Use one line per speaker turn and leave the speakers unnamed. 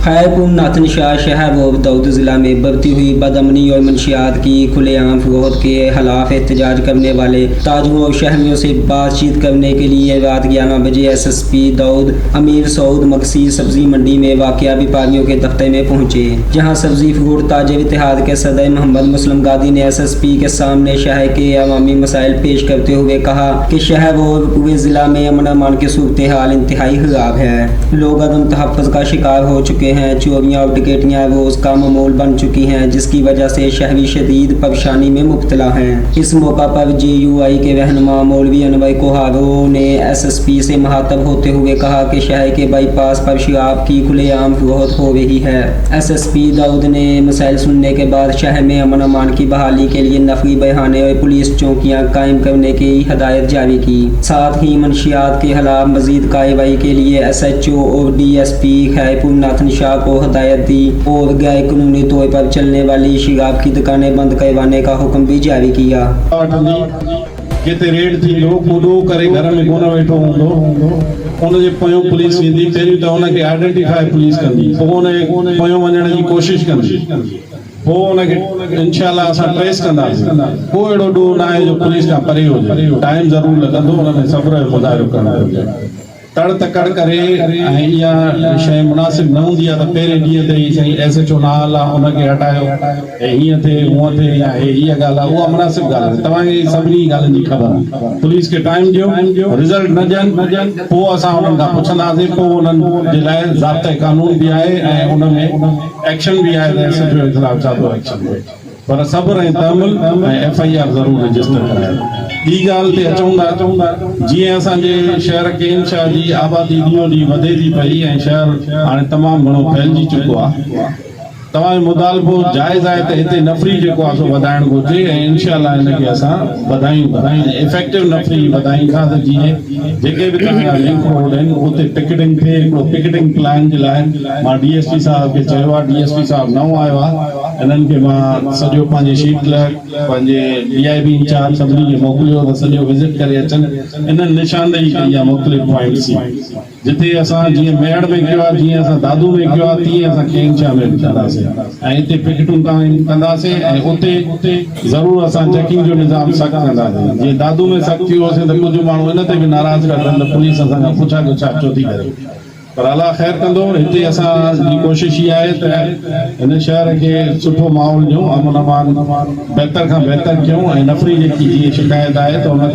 खैरपुर नाथनशाह शहर व दाऊद ज़िला में बढ़ती हुई बदअमनी और मंशियात की खुलेआम फरोख्त के खिलाफ एहतजाज करने वाले ताजरों और शहरियों से बातचीत करने के लिए रात 11 बजे SSP दाऊद अमीर सऊद मकसी सब्जी मंडी में वाक़या व्यापारियों के दफ्तर में पहुंचे, जहां सब्जी फरोख्त ताजर इत्तेहाद के सदर मोहम्मद मुस्लिम गादी ने SSP के सामने शहर के अवामी मसाइल पेश करते हुए कहा कि शहर और पूरे ज़िला में अमन अमान की सूरत हाल इंतहाई खराब है। लोग अदम तहफ़्फ़ुज़ का शिकार हो चुके हैं। चोरियाँ और डकैतियाँ रोज़ का मामूल बन चुकी हैं, जिसकी वजह से शहरी शदीद परेशानी में मुब्तला हैं। इस मौका पर JUI के रहनुमा मौलवी अनवर कोहारो ने SSP से मुखातब होते हुए कहा कि शहर के बाईपास पर शराब की खुलेआम फरोख्त हो रही है। SSP दाऊद ने मसाइल सुनने के बाद शहर में अमन अमान की बहाली के लिए नफरी बहाने और पुलिस चौकियाँ कायम करने की हदायत जारी की। साथ ही मंशियात के खिलाफ मजीद कार्रवाई के लिए SHO और DSP खैरपुर नाथनशाह को हदायत दी और गैर कानूनी तौर पर चलने वाली शराब की दुकानें बंद करवाने का हुक्म भी जारी किया।
किथे रेड थी कूदो करे घर में कोन वेठो हूंदो उनजे पोयों पुलिस वेंदी, पहिरियों त उनखे आइडेंटिफाई पुलिस कंदी, पोइ उन पोयों वञण जी कोशिश कंदी, पोइ उनखे इंशाल्लाह असां ट्रेस कंदासीं। कोई अहिड़ो ॾोह न आहे जो पुलिस खां परे हुजे। टाइम ज़रूर लॻंदो, हुनमें सब्र जो मुज़ाहिरो करणो घुरिजे। तड़ तकड़ करे ऐं इहा शइ मुनासिब न हूंदी आहे त पहिरें ॾींहं ते ई साईं SHO नाल आहे उनखे हटायो ऐं हीअं थिए हूअं थिए या हीअ ॻाल्हि आहे, उहा मुनासिब ॻाल्हि आहे। तव्हांखे सभिनी ॻाल्हियुनि जी ख़बर आहे। पुलिस खे टाइम ॾियो, रिज़ल्ट न ॾियनि, पोइ असां उन्हनि खां पुछंदासीं, पोइ उन्हनि जे लाइ ज़ाब्ते क़ानून बि आहे ऐं उनमें एक्शन बि आहे त SHO जे ख़िलाफ़ छा थो एक्शन थिए। पर सब्र ऐं तहमुल ऐं FIR ज़रूर रजिस्टर करायो। ॿी ॻाल्हि ते अचूं था, जीअं असांजे शहर केनशाह जी आबादी ॾींहों ॾींहुं वधे थी पई ऐं शहर हाणे तमामु घणो फैलिजी चुको आहे। तव्हांजो मुतालबो जाइज़ आहे त हिते नफ़री जेको आहे सो वधाइण घुरिजे ऐं इंशाअल्लाह हिनखे असां वधायूं था ऐं इफेक्टिव नफ़री वधायूं था त जीअं जेके बि तव्हांजा लिंक रोड आहिनि उते पिकेटिंग थिए। हिकिड़ो पिकेटिंग प्लान जे लाइ मां DSP साहब खे चयो आहे, DSP साहब नओं आयो आहे, इन्हनि खे मां सॼो पंहिंजे शीट क्लर्क पंहिंजे DIB इंचार्ज सभिनी खे मोकिलियो त सॼो विज़िट करे अचनि। इन्हनि निशानदेही कई आहे मुख़्तलिफ़ पॉइंट्स जी, जिथे असां जीअं मेड़ में कयो आहे, जीअं असां दादू में कयो आहे, तीअं असां केनशाह में बि कंदासीं ऐं हिते पिकेटूं कंदासीं ऐं उते ज़रूर असां चेकिंग जो निज़ाम सख़्तु कंदासीं। जीअं दादू में सख़्तु थी वियोसीं त कुझु माण्हू इन ते बि नाराज़ करनि त पुलिस असांखां पुछा गुछा छो थी करे। पर अल्लाह ख़ैर कंदो। हिते असांजी कोशिशि इहा आहे त हिन शहर खे सुठो माहौल ॾियूं, अमन अमान बहितर खां बहितर कयूं ऐं नफ़री जेकी जीअं शिकायत आहे त उनखे